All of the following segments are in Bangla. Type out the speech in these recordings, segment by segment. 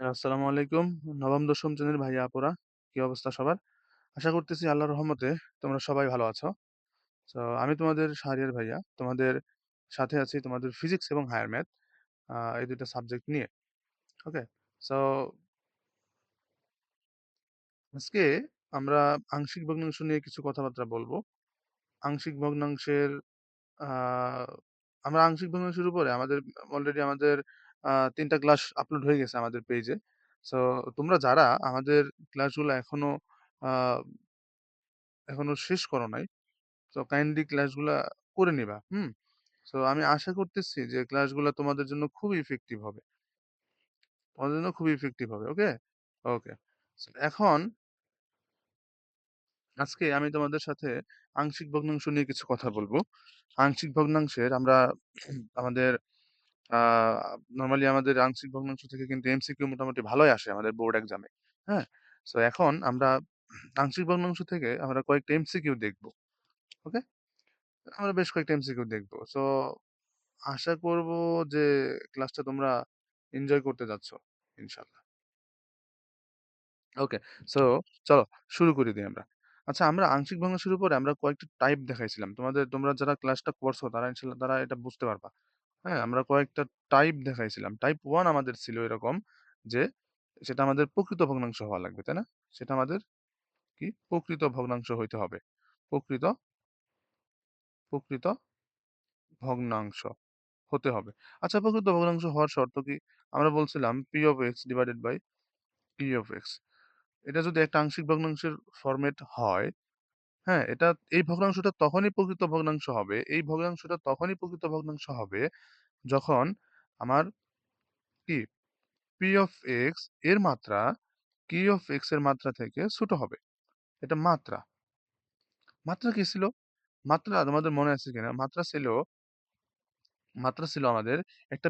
আসসালামু আলাইকুম। নবম-দশম শ্রেণীর ভাইয়া আপুরা, কি অবস্থা সবার? আশা করতেছি আল্লাহর রহমতে তোমরা সবাই ভালো আছো। সো আমি তোমাদের শাহরিয়ার ভাইয়া। তোমাদের সাথে আছি তোমাদের ফিজিক্স এবং হায়ার ম্যাথ এই ২ টা সাবজেক্ট নিয়ে। ওকে? সো আজকে আমরা আংশিক ভগ্নাংশ নিয়ে কিছু কথাবার্তা বলবো। আংশিক ভগ্নাংশের আ আমরা আংশিক ভগ্নাংশের উপরে অলরেডি আমাদের ৩ টা ক্লাস আপলোড হয়ে গেছে আমাদের পেইজে। সো তোমরা যারা আমাদের ক্লাসগুলো আ এখনো শেষ করো নাই, সো কাইন্ডলি ক্লাসগুলা করে নিবা। হুম? সো আমি আশা করতেছি যে ক্লাসগুলা তোমাদের জন্য খুবই ইফেক্টিভ হবে। তোমাদের জন্য খুবই ইফেক্টিভ হবে। ওকে? ওকে। এখন আজকে আমি তোমাদের সাথে আংশিক ভগ্নাংশ নিয়ে কিছু কথা বলবো। আংশিক ভগ্নাংশের আমরা আমাদের আ নরমালি আমাদের আংশিক ভগ্নাংশ থেকে কিন্তু এমসিকিউ মোটামুটি ভালোই আসে আমাদের বোর্ড এক্সামে। হ্যাঁ? সো এখন আমরা আংশিক ভগ্নাংশ থেকে আমরা কয়েকটা এমসিকিউ দেখব। ওকে? আমরা বেশ কয়েকটা এমসিকিউ দেখব। সো আশা করব যে ক্লাসটা তোমরা এনজয় করতে যাচ্ছ ইনশাআল্লাহ। ওকে। সো চলো শুরু করে দেই আমরা। আচ্ছা আমরা আংশিক ভগ্নাংশের উপরে আমরা কয়েকটা টাইপ দেখাইছিলাম। তোমরা যারা ক্লাসটা করছো তারা ইনশাআল্লাহ তারা এটা বুঝতে পারবা। হ্যাঁ? আমরা কয়েকটা টাইপ দেখাইছিলাম। টাইপ 1 আমাদের ছিল এরকম যে সেটা আমাদের প্রকৃত ভগ্নাংশ হওয়া লাগবে, তাই না? সেটা আমাদের কি? প্রকৃত ভগ্নাংশ হইতে হবে। প্রকৃত প্রকৃত ভগ্নাংশ হতে হবে। আচ্ছা প্রকৃত ভগ্নাংশ হওয়ার শর্ত কি? আমরা বলছিলাম P of x divided by P of x এটা যদি একটা আংশিক ভগ্নাংশের ফরমেট হয়, হ্যাঁ? এই ভগ্নাংশটা তখনই প্রকৃত ভগ্নাংশ হবে। এই ভগ্নাংশটা তখনই প্রকৃত ভগ্নাংশ হবে যখন আমার কি P of x এর মাত্রা Q of x এর মাত্রা থেকে ছোট হবে। এটা মাত্রা। মাত্রা কি ছিল? মাত্রা তোমাদের মনে আছে কিনা? মাত্রা ছিল আমাদের একটা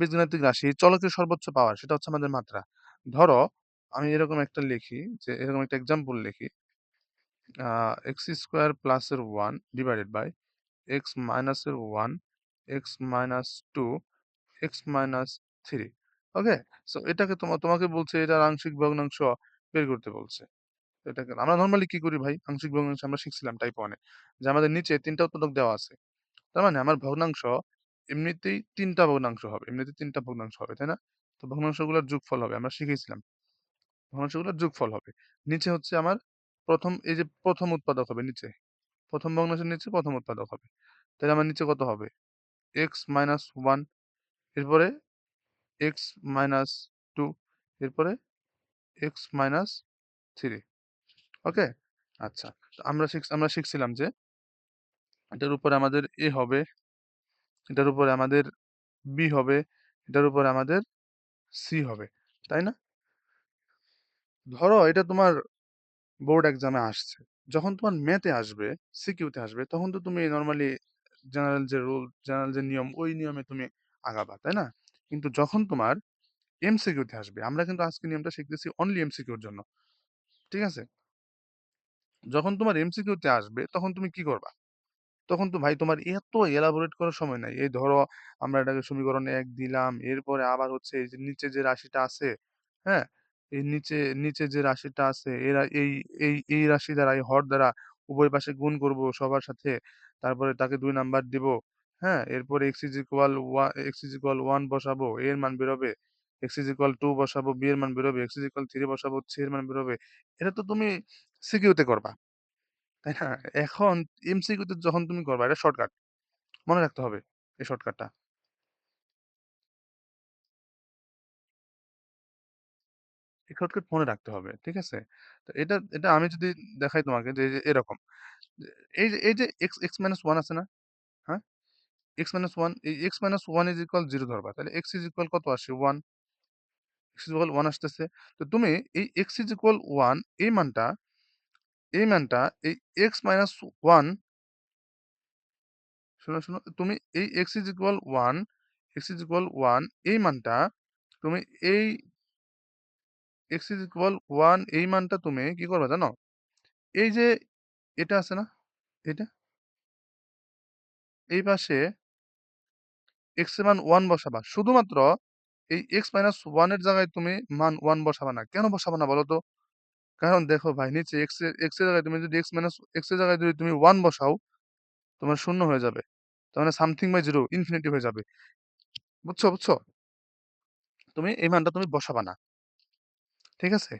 বীজগাণিতিক রাশির চলকের সর্বোচ্চ পাওয়ার সেটা হচ্ছে আমাদের মাত্রা। ধরো আমি এরকম একটা লিখি যে এরকম একটা এক্সাম্পল লিখি আ x স্কয়ার প্লাস এর 1 ডিভাইডেড বাই x মাইনাস এর 1, x মাইনাস 2, x মাইনাস 3 ওকে? সো এটাকে তোমাকে বলছে এটার আংশিক ভগ্নাংশ বের করতে বলছে। এটাকে আমরা নরমালি কি করি ভাই? আংশিক ভগ্নাংশ আমরা শিখছিলাম টাইপ 1 এ যে আমাদের নিচে ৩ টা উৎপাদক দেওয়া আছে। তার মানে আমার ভগ্নাংশ এমনিতেই ৩ টা ভগ্নাংশ হবে। এমনিতে ৩ টা ভগ্নাংশ হবে, তাই না? তো ভগ্নাংশগুলোর যোগফল হবে। আমরা শিখেছিলাম। ভগ্নাংশগুলোর যোগফল হবে। নিচে হচ্ছে আমার এই যে ১ম উৎপাদক হবে নিচে। ১ম ভগ্নাংশের নিচে ১ম উৎপাদক হবে। তাহলে আমার নিচে কত হবে? x মাইনাস 1 এরপরে x মাইনাস 2 এরপরে x মাইনাস 3 ওকে? আচ্ছা। তো আমরা শিখছিলাম যে এটার উপরে আমাদের a হবে, এটার উপরে আমাদের b হবে, এটার উপরে আমাদের c হবে। তাই না? ধরো এটা তোমার বোর্ড এক্সামে আসছে। যখন তোমার ম্যাথে আসবে, সিকিউতে আসবে, তখন তো তুমি নরমালি জেনারেল যে নিয়ম, ওই নিয়মে তুমি আগাবা, তাই না? কিন্তু যখন তোমার এমসিকিউতে আসবে, আমরা কিন্তু আজকে নিয়মটা শিখতেছি অনলি এমসিকিউর জন্য। ঠিক আছে? যখন তোমার এমসিকিউতে আসবে, তখন তুমি কি করবা? তখন তো ভাই তোমার এত এলাবোরেট করার সময় নাই। এই ধরো আমরা এটাকে সমীকরণ ১ দিলাম। এরপরে আবার হচ্ছে এই যে নিচে যে রাশিটা আছে, হ্যাঁ? এই নিচে যে রাশিটা আছে এরা এই রাশি দ্বারা এই হর দ্বারা উভয় পাশে গুণ করব সবার সাথে। তারপরে তাকে ২ নাম্বার দিব। হ্যাঁ? এরপরে x is equal 1 বসাবো, a এর মান বেরোবে। x is equal 2 বসাবো, b এর মান বেরোবে। x is equal 3 বসাবো, c এর মান বেরোবে। এটা তো তুমি সিকিউতে করবা। তাই না? এখন এমসিকিউ তে যখন তুমি করবা এটা শর্টকাট। মনে রাখতে হবে এই শর্টকাটটা। এই শর্টকাট মনে রাখতে হবে। ঠিক আছে? তো এটা আমি যদি দেখাই তোমাকে যে এই যে এরকম। যে এই যে x-1 আছে না? হ্যাঁ? x-1 এই x-1 is equal 0 ধরবা। তাহলে x is equal কত আসে? 1 x is equal 1 আসতেছে। তো তুমি এই x is equal 1 এই মানটা এই x-1 শোনো, তুমি এই x is equal 1 এই মানটা তুমি এই x is equal 1 এই মানটা তুমি কি করবা জানো? এই যে এটা আছে না? এটা? এই পাশে x এর মান 1 বসাবা। শুধুমাত্র এই x-1 এর জায়গায় তুমি মান 1 বসাবা না। কেন বসাবা না বলো তো? কারণ দেখো ভাই নিচে x এর জায়গায় তুমি যদি x এর জায়গায় যদি তুমি 1 বসাও, তোমার শূন্য হয়ে যাবে। তার মানে সামথিং বাই 0 ইনফিনিটি হয়ে যাবে। বুঝছো? তুমি এই মানটা তুমি বসাবা না। ঠিক আছে?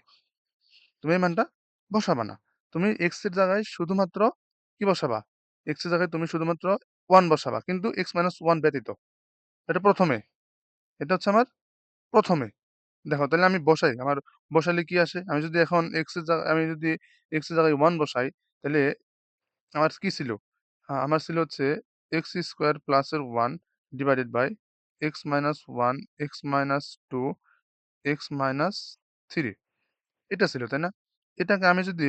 তুমি এই মানটা বসাবা না। তুমি x এর জায়গায় শুধুমাত্র কি বসাবা? x এর জায়গায় তুমি শুধুমাত্র 1 বসাবা। কিন্তু x-1 ব্যতীত। এটা ১ম এ। এটা হচ্ছে আমার ১ম এ। দেখো তাহলে আমি বসাই। আমার বসালে কি আসে? আমি যদি এখন আমি যদি x এর জায়গায় 1 বসাই, তাহলে আমার কি ছিল? আমার ছিল হচ্ছে x স্কয়ার প্লাস এর 1 divided by x-1, x-2, x-3 এটা ছিল, তাই না? এটাকে আমি যদি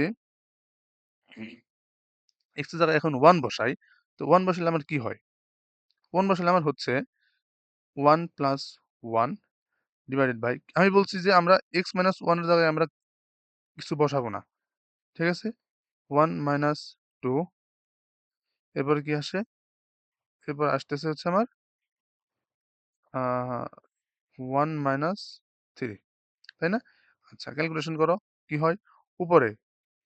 x এর জায়গায় এখন 1 বসাই, তো 1 বসালে আমার কি হয়? 1 বসালে আমার হচ্ছে 1 প্লাস 1 ডিভাইডেড বাই আমি বলছি যে আমরা x-1 এর জায়গায় আমরা কিছু বসাবো না। ঠিক আছে? 1 মাইনাস 2 এরপরে কি আসে? এরপর আসতেছে হচ্ছে আমার আ 1 মাইনাস 3 তাই না? আচ্ছা ক্যালকুলেশন করো। কি হয়? উপরে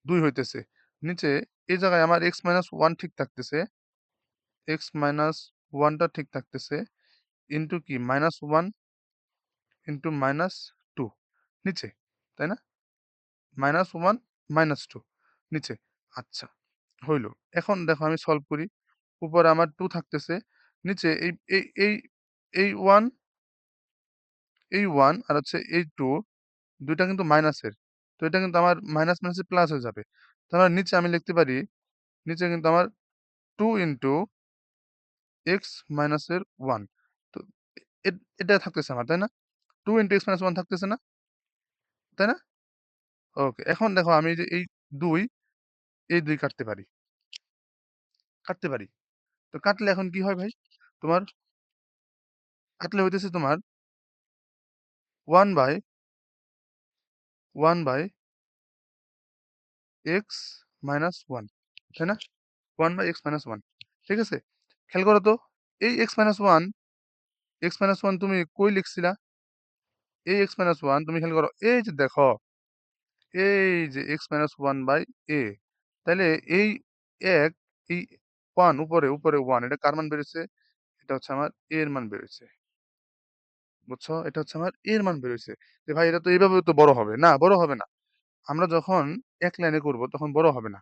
2 হইতেছে। নিচে এই জায়গায় আমার x-1 ঠিক থাকতেছে। x-1 টা ঠিক থাকতেছে। ইনটু কি? -1 ইনটু -2 নিচে। তাই না? -1 -2 নিচে। আচ্ছা হইল। এখন দেখো আমি সলভ করি। উপরে আমার 2 থাকতেছে। নিচে এই 1 আর হচ্ছে এই 2 ২ টা কিন্তু মাইনাসের। তো এটা কিন্তু আমার মাইনাস, মাইনাসে প্লাস হয়ে যাবে। তার মানে নিচে আমি লিখতে পারি, নিচে কিন্তু আমার 2 ইনটু x মাইনাসের 1 তো এটা থাকতেছে আমার, তাই না? 2 ইনটু x মাইনাস 1 থাকতেছে না? তাই না? ওকে। এখন দেখো আমি যে এই ২, এই ২ কাটতে পারি। কাটতে পারি। তো কাটলে এখন কি হয় ভাই? তোমার কাটলে হইতেছে তোমার 1 বাই 1 বাই x মাইনাস 1 তাই না? 1 বাই x মাইনাস 1 ঠিক আছে? খেয়াল করো তো এই x মাইনাস 1 তুমি কই লিখছিলা? এই x মাইনাস 1 তুমি খেয়াল করো। এই যে দেখো, এই যে x মাইনাস 1 বাই a তাইলে এই ১ এই 1 উপরে 1 এটা কার মান বেরোইছে? এটা হচ্ছে আমার a এর মান বেরোইছে। বুঝছো? এটা হচ্ছে আমার a এর মান বেরোইছে। যে ভাই এটা তো এভাবেও তো বড় হবে। না, বড় হবে না। আমরা যখন এক লাইনে করব তখন বড় হবে না।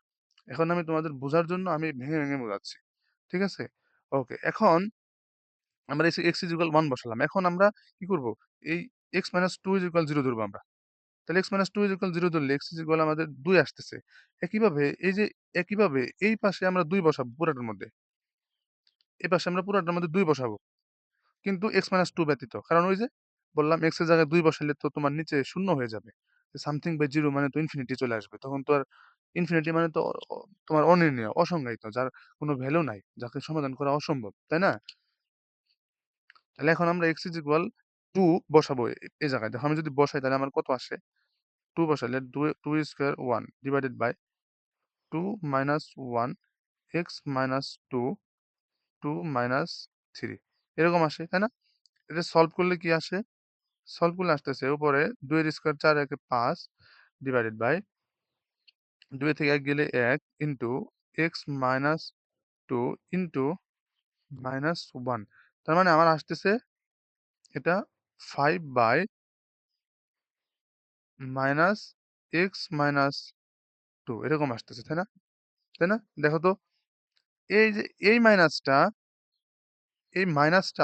এখন আমি তোমাদের বোঝার জন্য আমি ভেঙে বোঝাচ্ছি। ঠিক আছে? ওকে। এখন আমরা x is equal 1 বসালাম। এখন আমরা কি করব? এই x minus 2 is equal 0 ধরবো আমরা। তাহলে x minus 2 is equal 0 ধরলে x is equal আমাদের 2 আসতেছে। একইভাবে এই যে একইভাবে এই পাশে আমরা 2 বসাবো পুরাটার মধ্যে। এই পাশে আমরা পুরাটার মধ্যে 2 বসাবো। কিন্তু x minus 2 ব্যতীত। কারণ ওই যে বললাম x এর জায়গায় 2 বসাইলে তো তোমার নিচে শূন্য হয়ে যাবে। সামথিং বাই 0 মানে তো ইনফিনিটি চলে আসবে। তখন তো আর ইনফিনিটি মানে তো তোমার অনির্ণেয়, অসংজ্ঞায়িত যার কোনো ভ্যালু নাই। যাকে সমাধান করা অসম্ভব। তাই না? তাহলে এখন আমরা x is equal 2 বসাবো এই জায়গায়। দেখো আমি যদি বসাই তাহলে আমার কত আসে? 2 বসাইলে 2 square 1 divided by 2 minus 1 x minus 2 2 minus 3 এরকম আসে, তাই না? এটা সলভ করলে কি আসে? সলভ করলে আসতেছে উপরে 2 এর স্কয়ার 4 একে 5 ডিভাইডেড বাই 2 থেকে 1 গেলে 1 into x minus 2 into minus 1 তার মানে আমার আসতেছে এটা 5 বাই মাইনাস x মাইনাস 2 এরকম আসতেছে, তাই না? তাই না? দেখো তো এই যে এই মাইনাসটা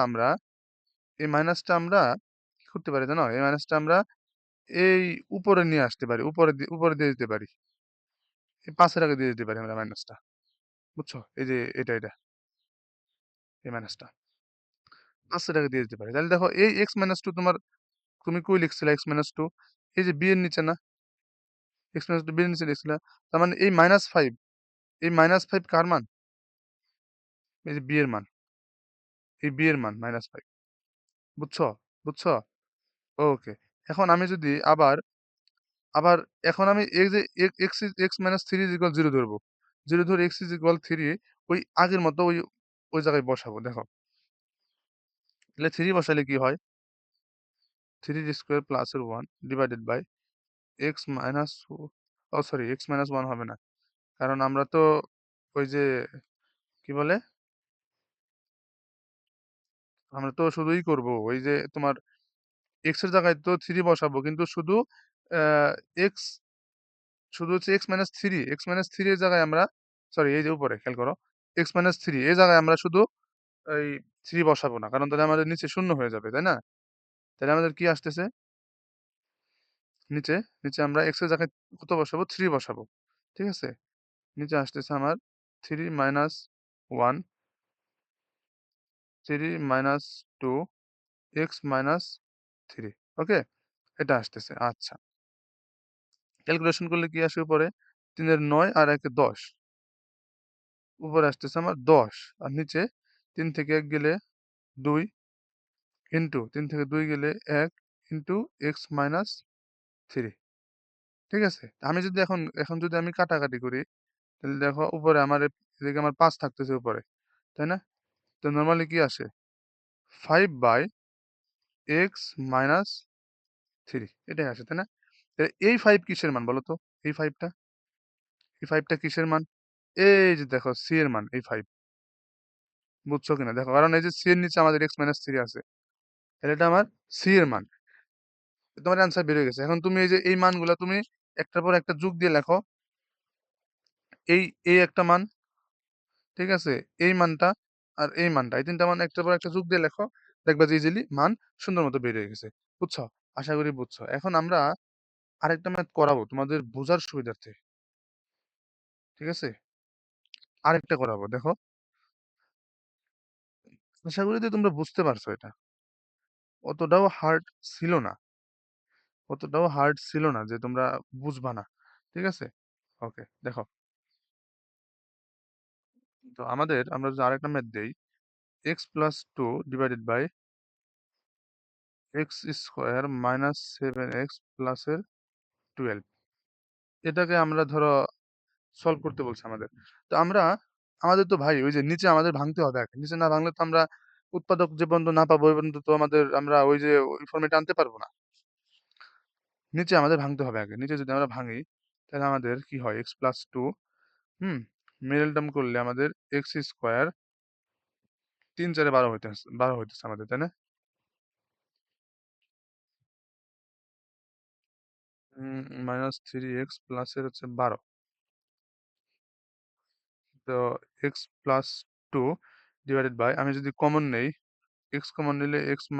আমরা কি করতে পারি জানো? এই মাইনাসটা আমরা এই উপরে নিয়ে আসতে পারি। উপরে দিয়ে দিতে পারি। এই ৫ এর আগে দিয়ে দিতে পারি আমরা মাইনাসটা। বুঝছো? এই যে এটা এই মাইনাসটা। ৫ এর আগে দিয়ে দিতে পারি। তাহলে দেখো এই x মাইনাস 2 তুমি কই লিখছিলা x মাইনাস 2? এই যে b এর নিচে না? x মাইনাস 2 b এর নিচে লিখছিলা। তার মানে এই -5 এই -5 কার মান? এই যে b এর মান। এই b এর মান -5 বুঝছো? বুঝছো? ওকে। এখন আমি যদি আবার এখন আমি এই যে x minus 3 is equal 0 ধরবো। 0 ধরে x is equal 3 ওই আগের মতো ওই জায়গায় বসাবো দেখো। তাহলে 3 বসাইলে কি হয়? 3 স্কোয়ার প্লাসের 1 ডিভাইডেড বাই এক্স মাইনাস, ও সরি, এক্স মাইনাস 1 হবে না, কারণ আমরা তো ওই যে কি বলে, আমরা তো শুধুই করব ওই যে তোমার এক্স এর জায়গায় তো 3 বসাবো, কিন্তু শুধু এক্স, শুধু হচ্ছে এক্স মাইনাস থ্রি এর জায়গায় আমরা, সরি এই যে উপরে খেয়াল করো, এক্স মাইনাস 3 এই জায়গায় আমরা শুধু এই 3 বসাবো না, কারণ তাহলে আমাদের নিচে শূন্য হয়ে যাবে, তাই না? তাহলে আমাদের কি আসতেছে নিচে, নিচে আমরা এক্স এর জায়গায় কত বসাবো, 3 বসাবো, ঠিক আছে? নিচে আসতেছে আমার 3 - 1, 3 - 2, x - 3, ওকে, এটা আসতেছে। আচ্ছা, ক্যালকুলেশন করলে কি আসে উপরে, 3 এর 9 আর 1 এর 10, উপরে আসতেছে আমার 10, আর নিচে 3 থেকে 1 গেলে 2 ইন্টু 3 থেকে 2 গেলে 1 ইন্টু x - 3, ঠিক আছে? আমি যদি এখন এখন যদি আমি কাটাকাটি করি, তাহলে দেখো উপরে আমার এদিকে আমার 5 থাকতেছে উপরে, তাই না? তো নরমালি কি আসে, 5/x - 3, এটাই আসে, তাই না? তাহলে এই 5 কিসের মান বলো তো? এই 5টা, এই 5টা কিসের মান? এই যে দেখো সি এর মান, এই 5, বুঝছো কিনা দেখো, কারণ এই যে সি এর নিচে আমাদের x - 3 আছে, তাহলে এটা আমার সি এর মান। তোমার অ্যান্সার বের হয়ে গেছে। এখন তুমি এই যে এই মানগুলা তুমি একটার পর একটা যোগ দিয়ে লেখো, এই এই একটা মান, ঠিক আছে, এই মানটা আর এই মানটা, এই তিনটা মান একটার পর একটা যোগ দিয়ে লেখো, দেখবা যে ইজিলি মান সুন্দর মতো বের হয়ে গেছে, বুঝছো? আশা করি বুঝছো। এখন আমরা আরেকটা ম্যাথ করাবো তোমাদের বোঝার সুবিধার্থে, ঠিক আছে? আরেকটা করাবো, দেখো, আশা করি যে তোমরা বুঝতে পারছো এটা, অতটাও হার্ড ছিল না, অতটাও হার্ড ছিল না যে তোমরা বুঝবা না, ঠিক আছে? ওকে, দেখো, তো আমরা যদি আরেকটা ম্যাথ দেই, x+2 divided by x² - 7x প্লাসের 12, এটাকে আমরা ধরো সলভ করতে বলছে আমাদের। তো আমরা, আমাদের তো ভাই ওই যে নিচে আমাদের ভাঙতে হবে আগে, নিচে না ভাঙলে তো আমরা উৎপাদক যে পর্যন্ত না পাবো ওই পর্যন্ত তো আমাদের, আমরা ওই যে ওই ফর্মেটে আনতে পারবো না। নিচে আমাদের ভাঙতে হবে আগে, নিচে যদি আমরা ভাঙি তাহলে আমাদের কি হয়, x+2, হুম, মিডল টার্ম করলে আমাদের x², 3 × 4 = 12 হইতেছে, 12 হইতেছে আমাদের, তাই না? -3x প্লাসের হচ্ছে 12, তো x+2 ডিভাইডেড বাই, আমি যদি কমন নেই, x কমন নিলে x -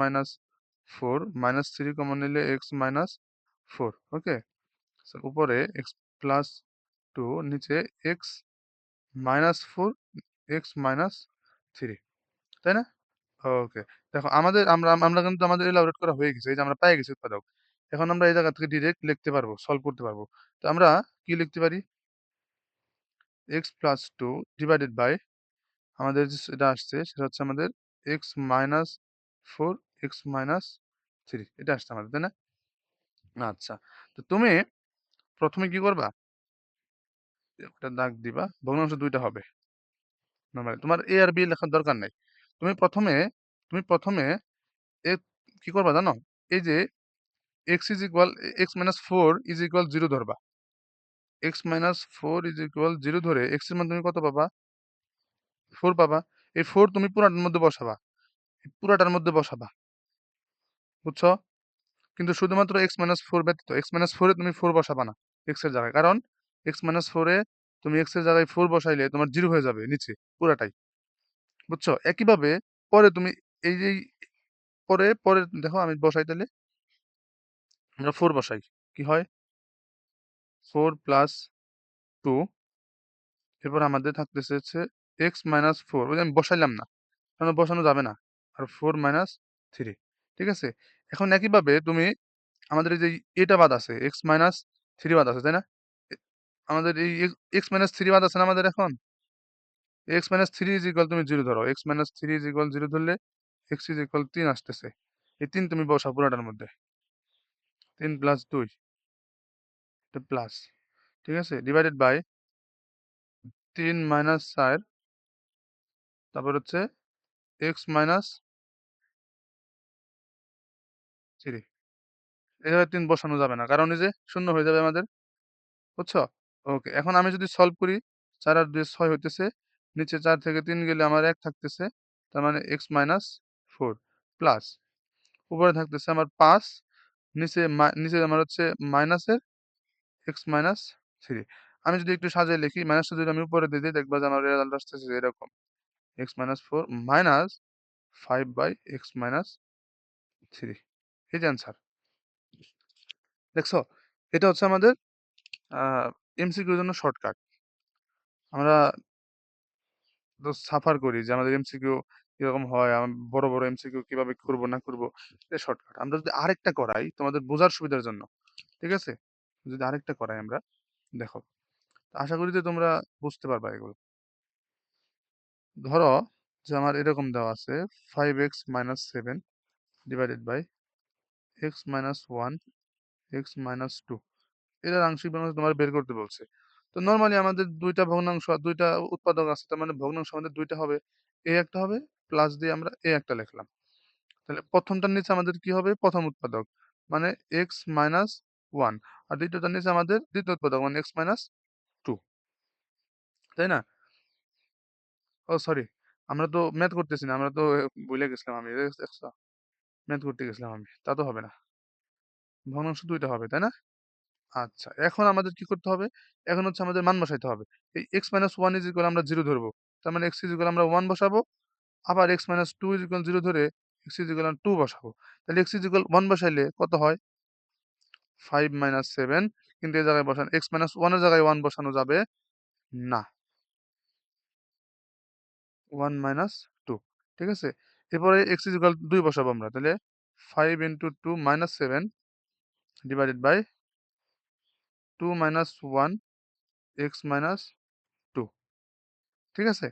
4, -3 কমন নিলে x - 4, ওকে। উপরে x+2, নিচে x - 4, x - 3, তাই না? ওকে, দেখো আমাদের, আমরা কিন্তু আমাদের এলাবোরেট করা হয়ে গেছে, এই যে আমরা পেয়ে গেছি উৎপাদক। এখন আমরা এই জায়গা থেকে ডিরেক্ট লিখতে পারবো, সলভ করতে পারবো। তো আমরা কি লিখতে পারি, x+2 ডিভাইডেড বাই, আমাদের যেটা আসছে সেটা হচ্ছে আমাদের x - 4, x - 3, এটা আসছে আমাদের, তাই না? আচ্ছা, তো তুমি প্রথমে কি করবা, একটা দাগ দিবা, ভগ্নাংশ দুইটা হবে নরমালি, তোমার এ আর বি লেখার দরকার নাই। তুমি প্রথমে, তুমি প্রথমে এ কি করবা জানো, এই যে x - 4 = 0 ধরবা, x - 4 = 0 ধরে x এর মান তুমি কত পাবা, 4 পাবা। এই 4 তুমি পুরাটার মধ্যে বসাবা, এই পুরাটার মধ্যে বসাবা, বুঝছো? কিন্তু শুধুমাত্র x - 4 ব্যতীত, x - 4 এ তুমি 4 বসাবা না x এর জায়গায়, কারণ x - 4 এ তুমি x এর জায়গায় 4 বসাইলে তোমার 0 হয়ে যাবে নিচে পুরাটাই, বুঝছো? একইভাবে পরে তুমি এই যে পরে পরে দেখো আমি বসাই তাহলে, আমরা 4 বসাই, কি হয়, 4 + 2, এরপর আমাদের থাকতেছে হচ্ছে x - 4, ওই যে আমি বসাইলাম না, কারণ বসানো যাবে না, আর 4 - 3, ঠিক আছে? এখন একইভাবে তুমি আমাদের এই যে এটা বাদ আছে, x - 3 বাদ আছে, তাই না? এ আমাদের এই x - 3 বাদ আছে না আমাদের এখন? x - 3 তুমি 0 ধরো, x - 3 = 0 ধরলে x 3 আসতেছে। এই 3 তুমি বসাও পুরাটার মধ্যে। 3 + 2, এটা প্লাস, ঠিক আছে? ডিভাইডেড বাই 3 - 4, তারপর হচ্ছে x - 3, এই জায়গায় 3 বসানো যাবে না। কারণ এই যে শূন্য হয়ে যাবে আমাদের। বুঝছো? ওকে। এখন আমি যদি সলভ করি ৪ আর ২ ৬ হইতেছে। নিচে ৪ থেকে ৩ গেলে আমার ১ থাকতেছে। তার মানে x মাইনাস 4 প্লাস উপরে থাকতেছে আমার ৫ নিচে আমার হচ্ছে মাইনাসের x মাইনাস 3। আমি যদি একটু সাজিয়ে লিখি মাইনাসটা যদি আমি উপরে দিয়ে দিই দেখবা যে আমার রেজাল্ট আসতেছে এরকম x minus 4 minus 5/x minus 3। এই যে অ্যান্সার। দেখছো? এটা হচ্ছে আমাদের আ এমসিকিউ এর জন্য শর্টকাট। আমরা তো সাফার করি যে আমাদের এমসিকিউ কিরকম হয়, বড়, বড় এমসিকিউ কিভাবে করব না করব। এটা শর্টকাট। আমরা যদি আরেকটা করাই তোমাদের বোঝার সুবিধার জন্য, ঠিক আছে? যদি আরেকটা করাই আমরা, দেখো। আশা করি যে তোমরা বুঝতে পারবা এগুলো। ধরো যে আমার এরকম দেওয়া আছে 5x minus 7 divided by x minus 1 x minus 2 এটার আংশিক ভগ্নাংশ তোমার বের করতে বলছে। তো নরমালি আমাদের ২ টা ভগ্নাংশ আর ২ টা উৎপাদক আছে। তার মানে ভগ্নাংশ আমাদের ২ টা হবে। একটা হবে প্লাস দিয়ে আমরা একটা লিখলাম। তাহলে ১ম টার নিচে আমাদের কি হবে? ১ম উৎপাদক। মানে x মাইনাস 1 আর ২য় টার নিচে আমাদের ২য় উৎপাদক মানে x মাইনাস 2, তাই না? ও সরি, আমরা তো ম্যাথ করতেছি না। আমরা তো ভুইলা গেছিলাম আমি। দেখছো? ম্যাথ করতে গেছিলাম আমি। তা তো হবে না। ভগ্নাংশ ২ টা হবে, তাই না? আচ্ছা, এখন আমাদের কি করতে হবে? এখন হচ্ছে আমাদের মান বসাইতে হবে। এই x - 1 আমরা 0 ধরবো। তার মানে x আমরা 1 বসাবো। আবার x - 2 0 ধরে x 2 বসাবো। তাহলে x 1 বসাইলে কত হয়? 5 - 7 কিন্তু এই জায়গায় বসান x - 1 এর জায়গায় 1 বসানো যাবে না। 1 - 2, ঠিক আছে? এরপরে x 2 বসাবো আমরা। তাহলে 5 * 2 - 7 ডিভাইডেড বাই 2 - 1 x - 2, ঠিক আছে?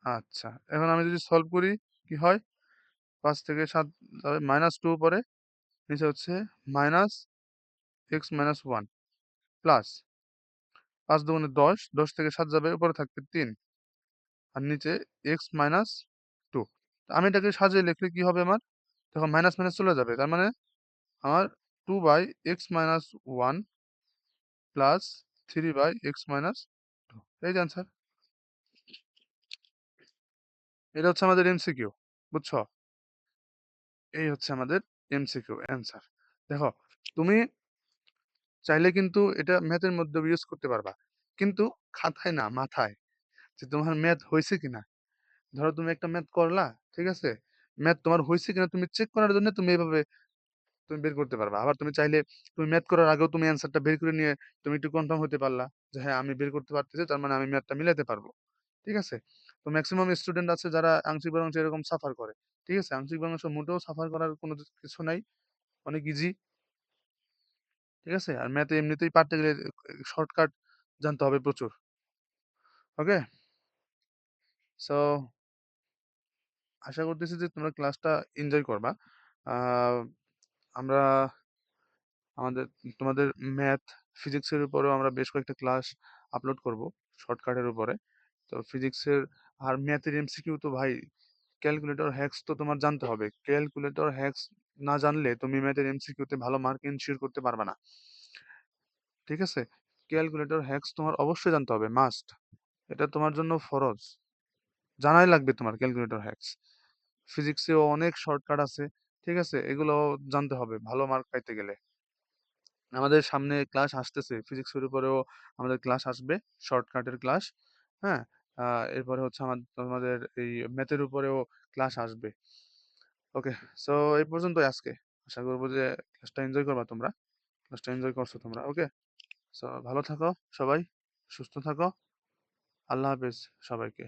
আচ্ছা, এখন আমি যদি সলভ করি কি হয়? ৫ থেকে ৭ যাবে -2 পরে নিচে হচ্ছে -x - 1 প্লাস ৫ দুগুণে ১০, ১০ থেকে ৭ যাবে উপরে থাকবে ৩ আর নিচে x - 2। আমি এটাকে সাজিয়ে লিখলে কি হবে আমার? তখন মাইনাস, মাইনাস চলে যাবে। তার মানে আমার 2/x - 1 প্লাস 3/x - 2। এই যে অ্যান্সার। এটা হচ্ছে আমাদের এমসিকিউ। বুঝছো? এই হচ্ছে আমাদের এমসিকিউ অ্যান্সার। দেখো, তুমি চাইলে কিন্তু এটা ম্যাথের মধ্যেও ইউজ করতে পারবা। কিন্তু খাতায় না, মাথায়। যে তোমার ম্যাথ হইছে কিনা। ধরো তুমি একটা ম্যাথ করলা, ঠিক আছে? ম্যাথ তোমার হইছে কিনা তুমি চেক করার জন্য তুমি এভাবে তুমি বের করতে পারবা। আবার তুমি চাইলে তুমি ম্যাথ করার আগেও তুমি অ্যান্সারটা বের করে নিয়ে তুমি একটু কনফার্ম হতে পারলা যে হ্যাঁ, আমি বের করতে পারতেছি তার মানে আমি ম্যাথটা মিলাতে পারবো। ঠিক আছে? তো মেক্সিমাম স্টুডেন্ট আছে যারা আংশিক ভগ্নাংশ এরকম সাফার করে। ঠিক আছে? আংশিক ভগ্নাংশ মোটেও সাফার করার কোনো কিছু নাই। অনেক ইজি। ঠিক আছে? আর ম্যাথে এমনিতেই পারতে গেলে শর্টকাট জানতে হবে প্রচুর। ওকে? সো আশা করতেছি যে তোমরা ক্লাসটা এনজয় করবা। আ আমরা আমাদের তোমাদের ম্যাথ, ফিজিক্স এর উপরেও আমরা বেশ কয়েকটা ক্লাস আপলোড করব শর্টকাটের উপরে। তো ফিজিক্সের আর ম্যাথের এমসিকিউ তো ভাই ক্যালকুলেটর হ্যাকস তো তোমার জানতে হবে। ক্যালকুলেটর হ্যাকস না জানলে তুমি ম্যাথের এমসিকিউতে ভালো মার্ক এনশিওর করতে পারবা না। ঠিক আছে? ক্যালকুলেটর হ্যাকস তোমার অবশ্যই জানতে হবে, মাস্ট। এটা তোমার জন্য ফরজ। জানাই লাগবে তোমার ক্যালকুলেটর হ্যাকস। ফিজিক্সেও অনেক শর্টকাট আছে। ঠিক আছে? এগুলো জানতে হবে ভালো মার্ক পাইতে গেলে। আমাদের সামনে ক্লাস আসতেছে। ফিজিক্সের উপরেও আমাদের ক্লাস আসবে, শর্টকাটের ক্লাস। হ্যাঁ? আ এরপরে হচ্ছে তোমাদের এই ম্যাথের উপরেও ক্লাস আসবে। ওকে। সো এই পর্যন্তই আজকে। আশা করব যে ক্লাসটা এনজয় করবা তোমরা। ক্লাসটা এনজয় করছো তোমরা। ওকে? সো ভালো থাকো সবাই, সুস্থ থাকো। আল্লাহ হাফেজ সবাইকে।